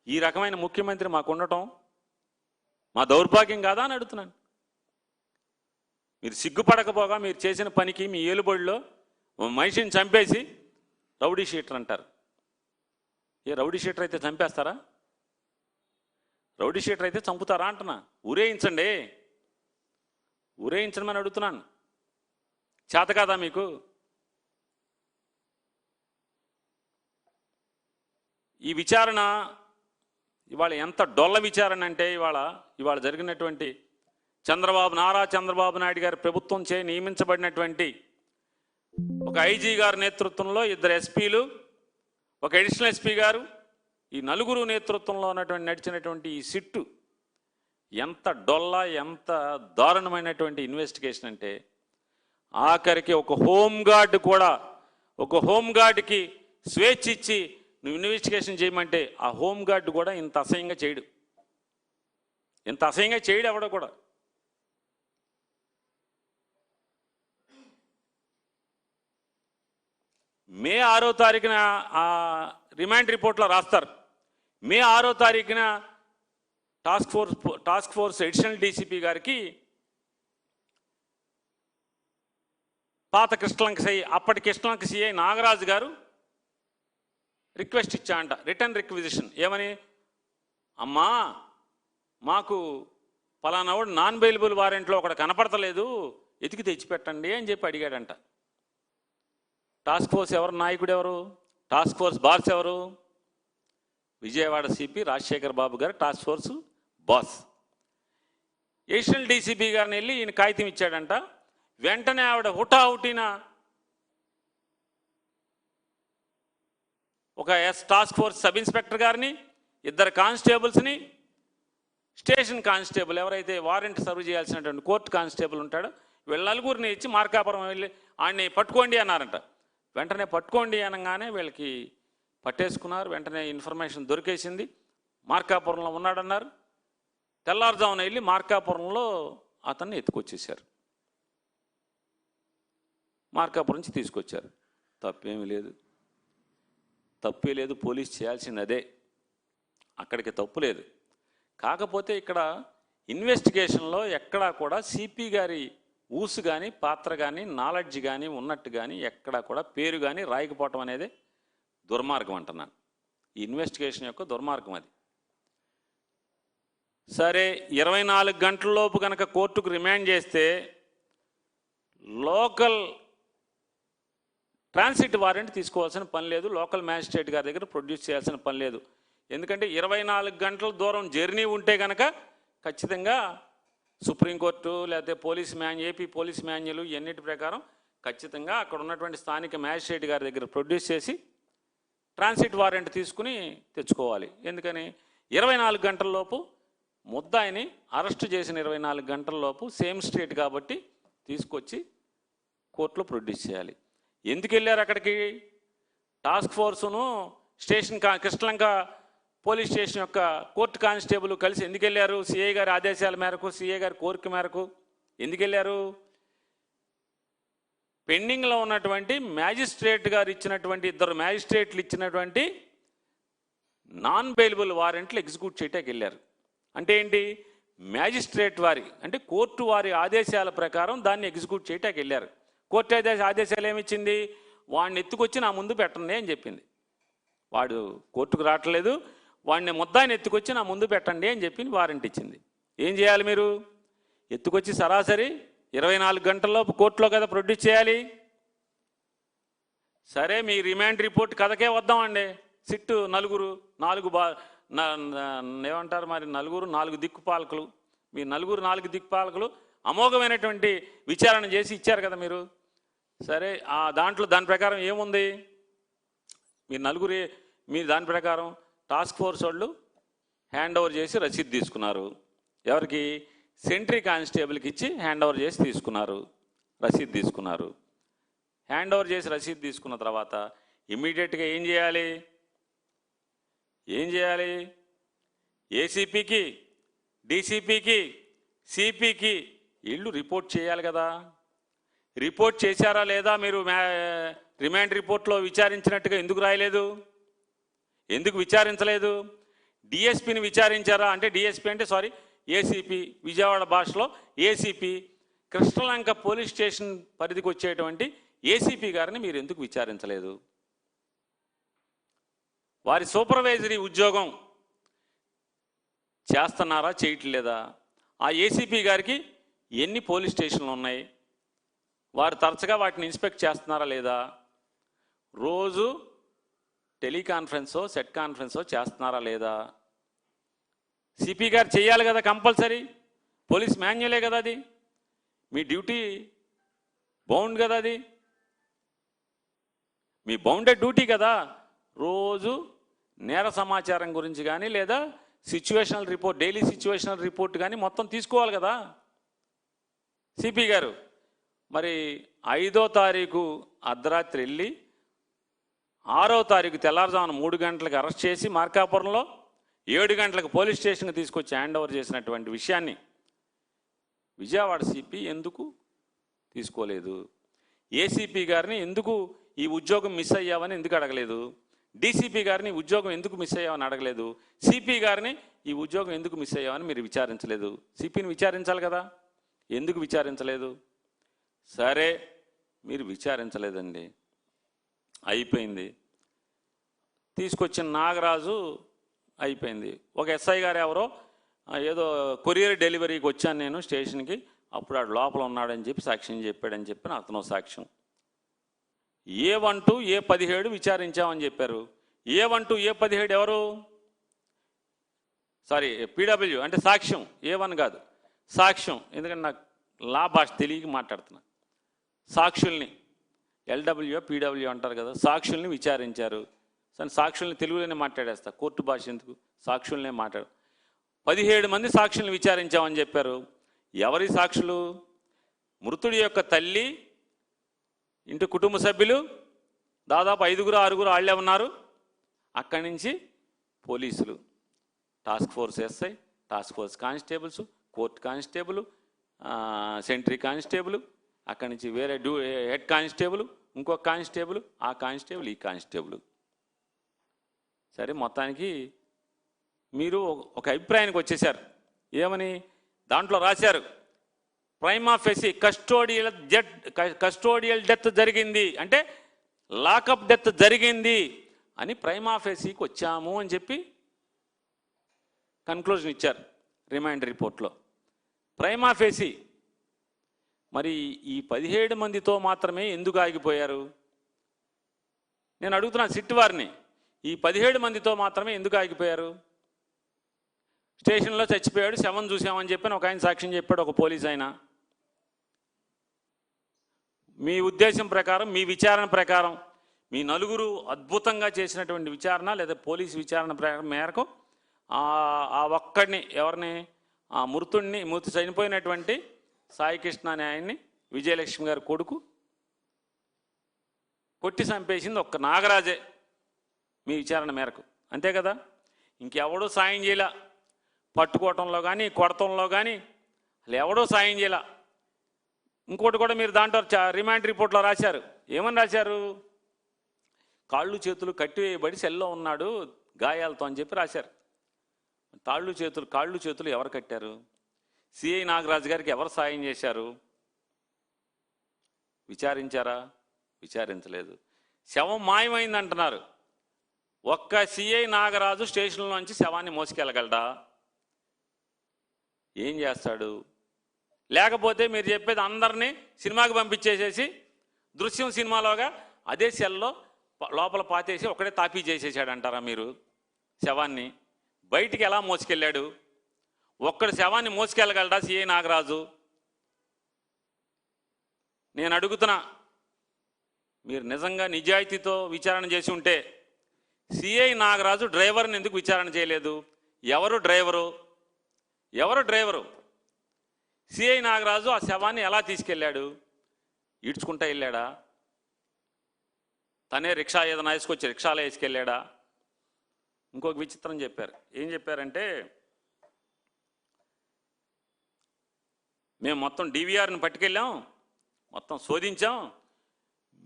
ఈ రకమైన ముఖ్యమంత్రి మాకు ఉండటం మా దౌర్భాగ్యం కాదా అని అడుగుతున్నాను. మీరు సిగ్గుపడకపోగా మీరు చేసిన పనికి మీ ఏలుబడిలో మనిషిని చంపేసి రౌడీ షీటర్ అంటారు. ఏ రౌడీ షీటర్ అయితే చంపేస్తారా? రౌడీ షీటర్ అయితే చంపుతారా అంటున్నా. ఊరేయించండి, ఊరేయించమని అడుగుతున్నాను. చేత కాదా మీకు? ఈ విచారణ ఇవాళ ఎంత డొల్ల విచారణ అంటే ఇవాళ జరిగినటువంటి నారా చంద్రబాబు నాయుడు గారి ప్రభుత్వం చే నియమించబడినటువంటి ఒక ఐజీ గారి నేతృత్వంలో 2 ఎస్పీలు, ఒక అడిషనల్ ఎస్పీ గారు, ఈ 4 నేతృత్వంలో నడిచినటువంటి ఈ సిట్టు ఎంత డొల్ల, ఎంత దారుణమైనటువంటి ఇన్వెస్టిగేషన్ అంటే ఆఖరికి ఒక హోంగార్డ్కి స్వేచ్ఛ ఇచ్చి నువ్వు ఇన్వెస్టిగేషన్ చేయమంటే ఆ హోంగార్డ్ కూడా ఇంత అసహ్యంగా చేయడు. ఎవడో కూడా. మే 6వ తారీఖున ఆ రిమాండ్ రిపోర్ట్లో రాస్తారు. మే 6వ తారీఖున టాస్క్ ఫోర్స్ అడిషనల్ డీసీపీ గారికి పాత కృష్ణలంక సిఐ, అప్పటి కృష్ణలంక సిఐ నాగరాజు గారు రిక్వెస్ట్ ఇచ్చాంట, రిటర్న్ రిక్విజిషన్. ఏమని? అమ్మా మాకు పలానావాడు నాన్ బెయిలబుల్ వారెంట్లో ఒకటి కనపడతలేదు, ఎతికి తెచ్చిపెట్టండి అని చెప్పి అడిగాడంట. టాస్క్ ఫోర్స్ నాయకుడు ఎవరు? టాస్క్ ఫోర్స్ బాస్ ఎవరు? విజయవాడ సిపి రాజశేఖర్ బాబు గారు task force boss. Additional DCP గారిని వెళ్ళి ఈయన కాగితం ఇచ్చాడంట. వెంటనే ఆవిడ హుటాహుటిన ఒక టాస్క్ ఫోర్స్ సబ్ ఇన్స్పెక్టర్ గారిని, 2 కానిస్టేబుల్స్ని, స్టేషన్ కానిస్టేబుల్ ఎవరైతే వారెంట్ సర్వ్ చేయాల్సినటువంటి కోర్టు కానిస్టేబుల్ ఉంటాడో వీళ్ళ 4గురిని ఇచ్చి మార్కాపురం వెళ్ళి ఆయన్ని పట్టుకోండి అన్నారంట. వెంటనే పట్టుకోండి అనగానే వీళ్ళకి పట్టేసుకున్నారు. వెంటనే ఇన్ఫర్మేషన్ దొరికేసింది, మార్కాపురంలో ఉన్నాడన్నారు. తెల్లారుజామున వెళ్ళి మార్కాపురంలో అతన్ని ఎత్తుకొచ్చేశారు. మార్కాపురం నుంచి తీసుకొచ్చారు. తప్పేమీ లేదు, పోలీస్ చేయాల్సింది అదే, అక్కడికి తప్పు లేదు. కాకపోతే ఇక్కడ ఇన్వెస్టిగేషన్లో ఎక్కడా కూడా సిపి గారి ఊసు కానీ, పాత్ర కానీ, నాలెడ్జ్ కానీ ఉన్నట్టు కానీ ఎక్కడా కూడా పేరు కానీ రాయకపోవటం అనేది దుర్మార్గం అంటున్నాను. ఈ ఇన్వెస్టిగేషన్ యొక్క దుర్మార్గం అది. సరే, 24 గంటలలోపు కనుక కోర్టుకు రిమాండ్ చేస్తే లోకల్ ట్రాన్సిట్ వారెంట్ తీసుకోవాల్సిన పని లేదు, లోకల్ మ్యాజిస్ట్రేట్ గారి దగ్గర ప్రొడ్యూస్ చేయాల్సిన పని లేదు. ఎందుకంటే 24 గంటల దూరం జర్నీ ఉంటే కనుక ఖచ్చితంగా సుప్రీంకోర్టు లేకపోతే ఏపీ పోలీస్ మాన్యువల్ ఇవన్నిటి ప్రకారం ఖచ్చితంగా అక్కడ ఉన్నటువంటి స్థానిక మ్యాజిస్ట్రేట్ గారి దగ్గర ప్రొడ్యూస్ చేసి ట్రాన్సిట్ వారెంట్ తీసుకుని తెచ్చుకోవాలి. ఎందుకని 24 గంటలలోపు ముద్దాయిని అరెస్ట్ చేసిన 24 గంటలలోపు సేమ్ స్టేట్ కాబట్టి తీసుకొచ్చి కోర్టులో ప్రొడ్యూస్ చేయాలి. ఎందుకు వెళ్ళారు అక్కడికి? టాస్క్ ఫోర్సును స్టేషన్ కృష్ణలంక పోలీస్ స్టేషన్ యొక్క కోర్టు కానిస్టేబుల్ కలిసి ఎందుకు వెళ్ళారు? సిఐ గారి ఆదేశాల మేరకు, సిఐ గారి కోరిక మేరకు ఎందుకు వెళ్ళారు? పెండింగ్లో ఉన్నటువంటి మ్యాజిస్ట్రేట్ గారు ఇచ్చినటువంటి 2 మ్యాజిస్ట్రేట్లు ఇచ్చినటువంటి నాన్ బెయిలబుల్ వారెంట్లు ఎగ్జిక్యూట్ చేయటానికి వెళ్ళారు. అంటే ఏంటి? మ్యాజిస్ట్రేట్ వారి అంటే కోర్టు వారి ఆదేశాల ప్రకారం దాన్ని ఎగ్జిక్యూట్ చేయటానికి వెళ్ళారు. కోర్టు ఆదేశాలు ఏమిచ్చింది? వాడిని ఎత్తుకొచ్చి నా ముందు పెట్టండి అని చెప్పింది. వాడు కోర్టుకు రావట్లేదు, వాడిని ముద్దాయిని ఎత్తుకొచ్చి నా ముందు పెట్టండి అని చెప్పి వారెంట్ ఇచ్చింది. ఏం చేయాలి మీరు? ఎత్తుకొచ్చి సరాసరి 24 గంటల్లోపు కోర్టులో కదా ప్రొడ్యూస్ చేయాలి. సరే, మీ రిమాండ్ రిపోర్ట్ కథకే వద్దామండి. సిట్టు 4 ఏమంటారు మరి, 4 దిక్కుపాలకులు, మీ 4 దిక్కుపాలకులు అమోఘమైనటువంటి విచారణ చేసి ఇచ్చారు కదా మీరు. సరే, దాని ప్రకారం ఏముంది? మీరు దాని ప్రకారం టాస్క్ ఫోర్స్ వాళ్ళు హ్యాండ్ ఓవర్ చేసి రసీదు తీసుకున్నారు. ఎవరికి? సెంట్రీ కానిస్టేబుల్కి ఇచ్చి హ్యాండ్ ఓవర్ చేసి తీసుకున్నారు, రసీదు తీసుకున్నారు. హ్యాండ్ ఓవర్ చేసి రసీదు తీసుకున్న తర్వాత ఇమ్మీడియట్గా ఏం చేయాలి? ఏసీపీకి, డీసీపీకి, సిపికి వీళ్ళు రిపోర్ట్ చేయాలి కదా. రిపోర్ట్ చేశారా లేదా? మీరు రిమాండ్ రిపోర్ట్లో విచారించినట్టుగా ఎందుకు రాయలేదు? ఎందుకు విచారించలేదు? డిఎస్పీని విచారించారా అంటే డిఎస్పీ అంటే సారీ ఏసీపీ, విజయవాడ భాషలో ఏసీపీ, కృష్ణలంక పోలీస్ స్టేషన్ పరిధికి వచ్చేటువంటి ఏసీపీ గారిని మీరు ఎందుకు విచారించలేదు? వారి సూపర్వైజరీ ఉద్యోగం చేస్తున్నారా, చేయట్లేదా? ఆ ఏసీపీ గారికి ఎన్ని పోలీస్ స్టేషన్లు ఉన్నాయి? వారు తరచుగా వాటిని ఇన్స్పెక్ట్ చేస్తున్నారా లేదా? రోజు టెలికాన్ఫరెన్సో సెట్ కాన్ఫరెన్సో చేస్తున్నారా లేదా? సిపి గారు చేయాలి కదా, కంపల్సరీ. పోలీస్ మాన్యువలే కదా అది, మీ డ్యూటీ బౌండ్ కదా అది, మీ బౌండెడ్ డ్యూటీ కదా. రోజు నేర సమాచారం గురించి కానీ లేదా situational report, daily situational report కానీ మొత్తం తీసుకోవాలి కదా సిపి గారు. మరి 5వ తారీఖు అర్ధరాత్రి వెళ్ళి 6వ తారీఖు తెల్లారుజామున 3 గంటలకు అరెస్ట్ చేసి మార్కాపురంలో 7 గంటలకు పోలీస్ స్టేషన్కి తీసుకొచ్చి హ్యాండ్ ఓవర్ చేసినటువంటి విషయాన్ని విజయవాడ సిపి ఎందుకు తీసుకోలేదు? ఏసీపీ గారిని ఎందుకు ఈ ఉద్యోగం మిస్ అయ్యావని ఎందుకు అడగలేదు? డీసీపీ గారిని ఉద్యోగం ఎందుకు మిస్ అయ్యావని అడగలేదు? సిపి గారిని ఈ ఉద్యోగం ఎందుకు మిస్ అయ్యావని మీరు విచారించలేదు? సిపిని విచారించాలి కదా, ఎందుకు విచారించలేదు? సరే, మీరు విచారించలేదండి, అయిపోయింది. తీసుకొచ్చిన నాగరాజు అయిపోయింది. ఒక ఎస్ఐ గారు ఎవరో ఏదో కొరియర్ డెలివరీకి వచ్చాను నేను స్టేషన్కి, అప్పుడు ఆడు లోపల ఉన్నాడని చెప్పి సాక్ష్యం చెప్పాడని చెప్పి అతను సాక్ష్యం. A1 to A17 విచారించామని చెప్పారు. A1 to A17 ఎవరు? సారీ, పీడబ్ల్యూ అంటే సాక్ష్యం, A1 కాదు సాక్ష్యం. ఎందుకంటే నాకు లా భాష తెలియక మాట్లాడుతున్నా. సాక్షుల్ని LW పీడబ్ల్యూ అంటారు కదా, సాక్షుల్ని విచారించారు. సరే, సాక్షుల్ని తెలుగులోనే మాట్లాడేస్తా, కోర్టు భాష ఎందుకు, సాక్షుల్నే మాట్లాడు. 17 మంది సాక్షుల్ని విచారించామని చెప్పారు. ఎవరి సాక్షులు? మృతుడి యొక్క తల్లి, ఇంటి కుటుంబ సభ్యులు, దాదాపు 5గురు 6గురు వాళ్ళే ఉన్నారు. అక్కడి నుంచి పోలీసులు, task force SI, task force constables, court constable, sentry constable, అక్కడి నుంచి వేరే హెడ్ కానిస్టేబుల్, ఇంకొక కానిస్టేబుల్, ఆ కానిస్టేబుల్, ఈ కానిస్టేబుల్. సరే, మొత్తానికి మీరు ఒక అభిప్రాయానికి వచ్చేసారు. ఏమని దాంట్లో రాశారు? ప్రైమా ఫెసి కస్టోడియల్ డెత్ జరిగింది అంటే లాకప్ డెత్ జరిగింది అని ప్రైమా ఫెసికి వచ్చాము అని చెప్పి కన్క్లూజన్ ఇచ్చారు రిమైండ్ రిపోర్ట్లో. ప్రైమా ఫెసి మరి ఈ 17 మందితో మాత్రమే ఎందుకు ఆగిపోయారు? నేను అడుగుతున్నాను సిట్ వారిని, ఈ 17 మందితో మాత్రమే ఎందుకు ఆగిపోయారు? స్టేషన్లో చచ్చిపోయాడు, శవం చూసామని చెప్పి ఒక ఆయన సాక్ష్యం చెప్పాడు, ఒక పోలీస్ ఆయన. మీ ఉద్దేశం ప్రకారం, మీ విచారణ ప్రకారం, మీ నలుగురు అద్భుతంగా చేసినటువంటి విచారణ లేదా పోలీసు విచారణ మేరకు ఆ ఒక్కడిని, ఎవరిని, ఆ మృతి చనిపోయినటువంటి సాయికృష్ణ అనే ఆయన్ని, విజయలక్ష్మి గారి కొడుకు, కొట్టి చంపేసింది ఒక్క నాగరాజే మీ విచారణ మేరకు, అంతే కదా? ఇంకెవడూ సాయం చేయలే, పట్టుకోవటంలో కానీ కొడతంలో కానీ అసలు ఎవడో సాయం చేయలే. ఇంకోటి కూడా మీరు దాంట్లో రిమాండ్ రిపోర్ట్లో రాశారు. ఏమని రాశారు? కాళ్ళు చేతులు కట్టివేయబడి సెల్లో ఉన్నాడు గాయాలతో అని చెప్పి రాశారు. కాళ్ళు చేతులు ఎవరు కట్టారు? సిఐ నాగరాజు గారికి ఎవరు సాయం చేశారు? విచారించారా? విచారించలేదు. శవం మాయమైంది అంటున్నారు. ఒక్క సిఐ నాగరాజు స్టేషన్లోంచి శవాన్ని మోసుకెళ్ళగలడా? ఏం చేస్తాడు? లేకపోతే మీరు చెప్పేది అందరినీ సినిమాకి పంపించేసేసి దృశ్యం సినిమాలోగా అదే సెల్లో లోపల పాతేసి ఒకడే తాపీ చేసేసాడు అంటారా మీరు? శవాన్ని బయటికి ఎలా మోసుకెళ్ళాడు? ఒక్కడు శవాన్ని మోసుకెళ్ళగలడా సిఐ నాగరాజు? నేను అడుగుతున్నా, మీరు నిజంగా నిజాయితీతో విచారణ చేసి ఉంటే సిఐ నాగరాజు డ్రైవర్ని ఎందుకు విచారణ చేయలేదు? ఎవరు డ్రైవరు? సిఐ నాగరాజు ఆ శవాన్ని ఎలా తీసుకెళ్ళాడు? ఈడ్చుకుంటా వెళ్ళాడా? తనే రిక్షా ఏదైనా వేసుకొచ్చి రిక్షాలో వేసుకెళ్ళాడా? ఇంకొక విచిత్రం చెప్పారు. ఏం చెప్పారంటే, మేము మొత్తం డివిఆర్ని పట్టుకెళ్ళాం, మొత్తం శోధించాం,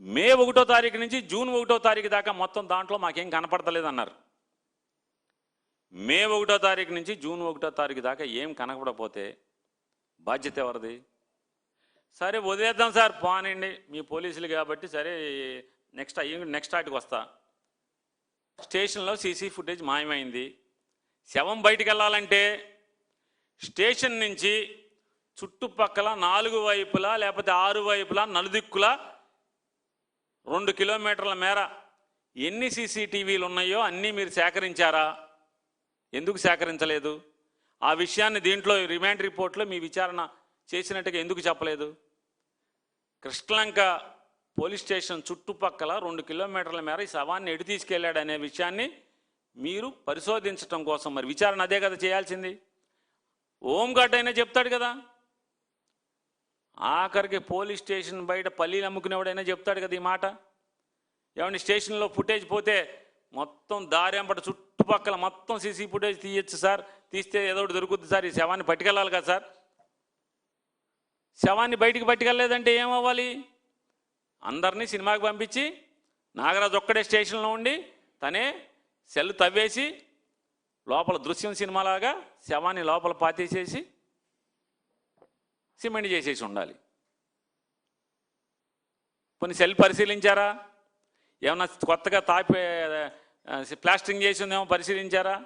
మే 1వ తారీఖు నుంచి జూన్ 1వ తారీఖు దాకా మొత్తం దాంట్లో మాకేం కనపడతలేదు అన్నారు. మే 1వ తారీఖు నుంచి జూన్ 1వ తారీఖు దాకా ఏం కనపడపోతే బాధ్యత ఎవరిది? సరే వదిలేద్దాం సార్, పోనండి మీ పోలీసులు కాబట్టి, సరే నెక్స్ట్ ఆటికి వస్తా. స్టేషన్లో సీసీ ఫుటేజ్ మాయమైంది. శవం బయటికి వెళ్ళాలంటే స్టేషన్ నుంచి చుట్టుపక్కల 4 వైపులా లేకపోతే 6 వైపులా నలుదిక్కులా 2 కిలోమీటర్ల మేర ఎన్ని సీసీటీవీలు ఉన్నాయో అన్నీ మీరు సేకరించారా? ఎందుకు సేకరించలేదు? ఆ విషయాన్ని దీంట్లో రిమాండ్ రిపోర్ట్లో మీ విచారణ చేసినట్టుగా ఎందుకు చెప్పలేదు? కృష్ణలంక పోలీస్ స్టేషన్ చుట్టుపక్కల 2 కిలోమీటర్ల మేర ఈ శవాన్ని ఎటు తీసుకెళ్లాడు అనే విషయాన్ని మీరు పరిశోధించడం కోసం మరి విచారణ అదే కదా చేయాల్సింది. హోంగార్డ్ అయినా చెప్తాడు కదా, ఆఖరికి పోలీస్ స్టేషన్ బయట పల్లీలు అమ్ముకునేవాడైనా చెప్తాడు కదా ఈ మాట. ఏమంటే స్టేషన్లో ఫుటేజ్ పోతే మొత్తం దారెంబట చుట్టుపక్కల మొత్తం సీసీ ఫుటేజ్ తీయచ్చు సార్, తీస్తే ఏదో ఒకటి దొరుకుద్ది సార్, ఈ శవాన్ని పట్టుకెళ్ళాలి కదా సార్. శవాన్ని బయటికి పట్టుకెళ్ళలేదంటే ఏమవ్వాలి? అందరినీ సినిమాకి పంపించి నాగరాజు ఒక్కడే స్టేషన్లో ఉండి తనే సెల్ తవ్వేసి లోపల దృశ్యం సినిమాలాగా శవాన్ని లోపల పాతేసేసి సిమెంట్ చేసేసి ఉండాలి. కొన్ని సెల్ పరిశీలించారా? ఏమన్నా కొత్తగా ప్లాస్టరింగ్ చేసి ఉందేమో పరిశీలించారా?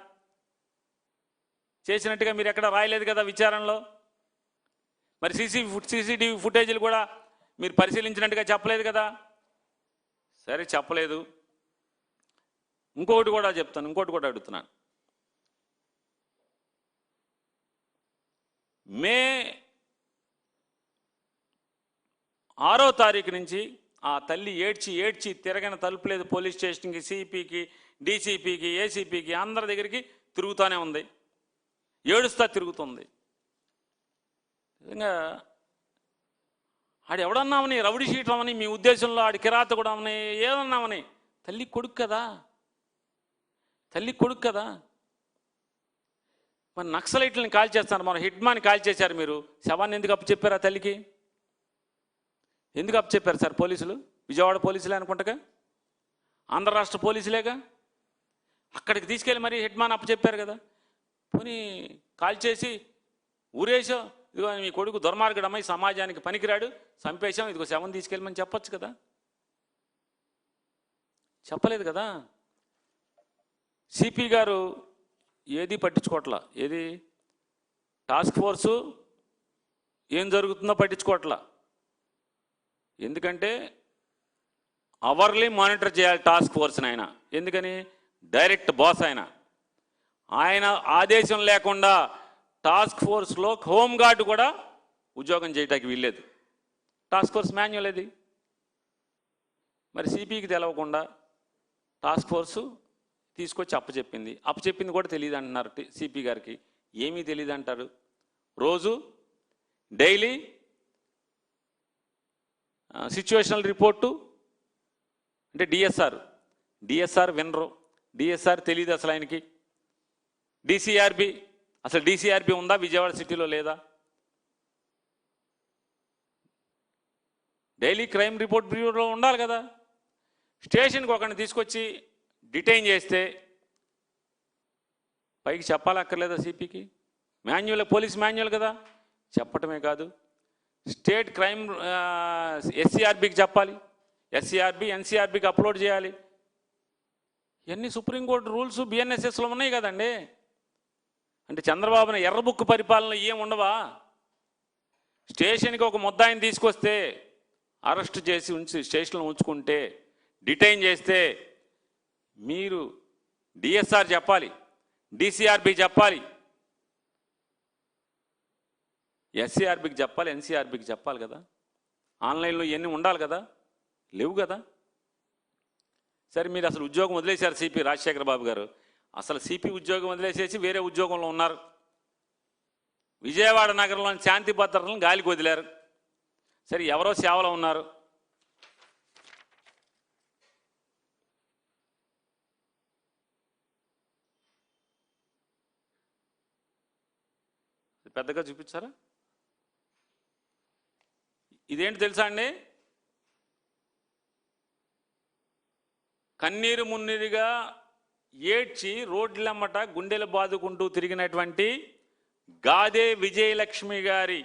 చేసినట్టుగా మీరు ఎక్కడ రాయలేదు కదా విచారణలో. మరి సీసీటీవీ ఫుటేజీలు కూడా మీరు పరిశీలించినట్టుగా చెప్పలేదు కదా. సరే చెప్పలేదు. ఇంకొకటి కూడా చెప్తాను, ఇంకోటి కూడా అడుగుతున్నాను. మే 6వ తారీఖు నుంచి ఆ తల్లి ఏడ్చి తిరగని తలుపు లేదు పోలీస్ స్టేషన్కి, సిపికి, డీసీపీకి, ఏసీపీకి అందరి దగ్గరికి తిరుగుతూనే ఉంది, ఏడుస్తా తిరుగుతుంది. నిజంగా ఆడు ఎవడన్నామని, రౌడీ షీటర్ అవని, మీ ఉద్దేశంలో ఆడి కిరాత కూడా అవని, ఏదన్నామని, తల్లి కొడుకు కదా, తల్లి కొడుకు కదా. మరి నక్సలైట్లను కాల్ చేస్తున్నారు, మన హిడ్మాని కాల్ చేశారు, మీరు శవాన్ని ఎందుకు అప్పచెప్పారు? ఆ తల్లికి ఎందుకు అప్పచెప్పారు సార్? పోలీసులు విజయవాడ పోలీసులే అనుకుంటగా, ఆంధ్ర రాష్ట్ర పోలీసులేగా, అక్కడికి తీసుకెళ్ళి మరి హిడ్మాన్ అప్పచెప్పారు కదా. పోనీ కాల్ చేసి ఊరేసో, ఇదిగో మీ కొడుకు దుర్మార్గుడమ్మాయి, సమాజానికి పనికిరాడు, చంపేశాం, ఇదిగో శవం తీసుకెళ్ళమని చెప్పచ్చు కదా. చెప్పలేదు కదా. సిపి గారు ఏది పట్టించుకోవట్లా, ఏది టాస్క్ ఫోర్సు ఏం జరుగుతుందో పట్టించుకోవట్లా. ఎందుకంటే అవర్లీ మానిటర్ చేయాలి టాస్క్ ఫోర్స్ని ఆయన. ఎందుకని? డైరెక్ట్ బాస్ ఆయన ఆదేశం లేకుండా టాస్క్ ఫోర్స్లో హోంగార్డు కూడా ఉద్యోగం చేయడానికి వీల్లేదు. టాస్క్ ఫోర్స్ మాన్యువల్ అది. మరి సిపికి తెలవకుండా టాస్క్ ఫోర్సు తీసుకొచ్చి అప్పచెప్పింది కూడా తెలియదు అంటున్నారు సిపి గారికి. ఏమీ తెలియదు అంటారు. రోజు డైలీ సిచ్యువేషనల్ రిపోర్టు అంటే డిఎస్ఆర్ వినరు, డిఎస్ఆర్ తెలియదు అసలు ఆయనకి. డిసిఆర్బి ఉందా విజయవాడ సిటీలో? లేదా. డైలీ క్రైమ్ రిపోర్ట్ బ్యూరోలో ఉండాలి కదా. స్టేషన్కి ఒకరిని తీసుకొచ్చి డిటైన్ చేస్తే పైకి చెప్పాలక్కర్లేదా సిపికి? పోలీస్ మాన్యువల్ కదా, చెప్పటమే కాదు స్టేట్ క్రైమ్ ఎస్సీఆర్బికి చెప్పాలి, ఎన్సీఆర్బికి అప్లోడ్ చేయాలి. ఇవన్నీ సుప్రీంకోర్టు రూల్స్ బిఎన్ఎస్ఎస్లో ఉన్నాయి కదండి. అంటే చంద్రబాబుని ఎర్ర బుక్ పరిపాలన ఏం ఉండవా? స్టేషన్కి ఒక ముద్దాయిని తీసుకొస్తే అరెస్ట్ చేసి స్టేషన్లో ఉంచుకుంటే, డిటైన్ చేస్తే మీరు డిఎస్ఆర్ చెప్పాలి, డిసిఆర్బి చెప్పాలి, ఎస్సీఆర్బికి చెప్పాలి, ఎన్సీఆర్బికి చెప్పాలి కదా. ఆన్లైన్లో ఇవన్నీ ఉండాలి కదా, లేవు కదా. సరే మీరు అసలు ఉద్యోగం వదిలేశారు సిపి రాజశేఖర బాబు గారు. అసలు సిపి ఉద్యోగం వదిలేసేసి వేరే ఉద్యోగంలో ఉన్నారు. విజయవాడ నగరంలోని శాంతి భద్రతలను గాలికి వదిలారు. సరే ఎవరో సేవలో ఉన్నారు. పెద్దగా చూపించారా? ఇదేంటి తెలుసా అండి? కన్నీరు మున్నీరుగా ఏడ్చి రోడ్లమ్మట గుండెలు బాదుకుంటూ తిరిగినటువంటి గాదే విజయలక్ష్మి గారి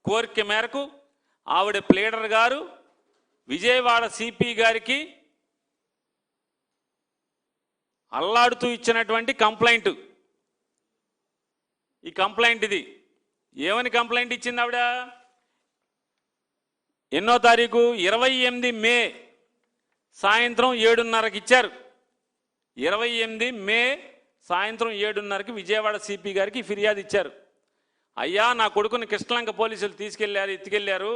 కోరిక మేరకు ఆవిడ ప్లేడర్ గారు విజయవాడ సిపి గారికి అల్లాడుతూ ఇచ్చినటువంటి కంప్లైంట్. ఈ కంప్లైంట్ ఇది ఏమని కంప్లైంట్ ఇచ్చింది ఆవిడ? ఎన్నో తారీఖు 28 మే సాయంత్రం 7:30కి ఇచ్చారు. 28 మే సాయంత్రం 7:30కి విజయవాడ సిపి గారికి ఫిర్యాదు ఇచ్చారు. అయ్యా, నా కొడుకుని కృష్ణలంక పోలీసులు ఎత్తుకెళ్ళారు.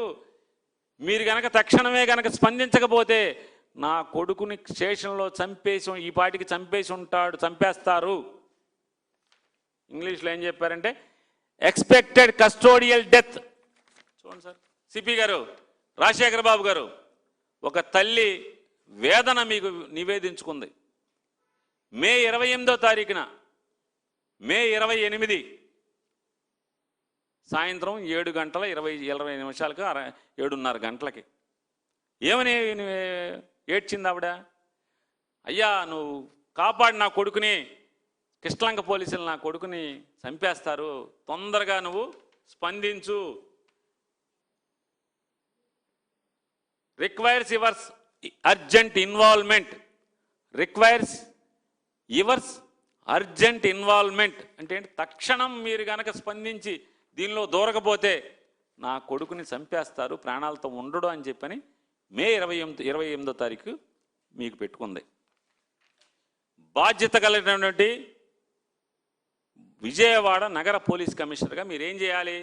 మీరు గనక తక్షణమే గనక స్పందించకపోతే నా కొడుకుని స్టేషన్లో ఈ పాటికి చంపేస్తారు. ఇంగ్లీష్లో ఏం చెప్పారంటే ఎక్స్పెక్టెడ్ కస్టోడియల్ డెత్. చూడండి సార్, సిపి గారు, రాజశేఖర బాబు గారు, ఒక తల్లి వేదన మీకు నివేదించుకుంది. మే 28వ తారీఖున, మే 28 సాయంత్రం 7:20 నిమిషాలకు 7:30 గంటలకి ఏమని ఏడ్చింది ఆవిడ? అయ్యా, నువ్వు కాపాడి నా కొడుకుని, కృష్ణలంక పోలీసులు నా కొడుకుని చంపేస్తారు, తొందరగా నువ్వు స్పందించు. Requires yours urgent involvement. Requires yours urgent involvement అంటే తక్షణం మీరు కనుక స్పందించి దీనిలో దూరకపోతే నా కొడుకుని చంపేస్తారు, ప్రాణాలతో ఉండడు అని చెప్పని మే 28వ తారీఖు మీకు పెట్టుకుంది. బాధ్యత కలిగినటువంటి విజయవాడ నగర పోలీస్ కమిషనర్గా మీరేం చేయాలి?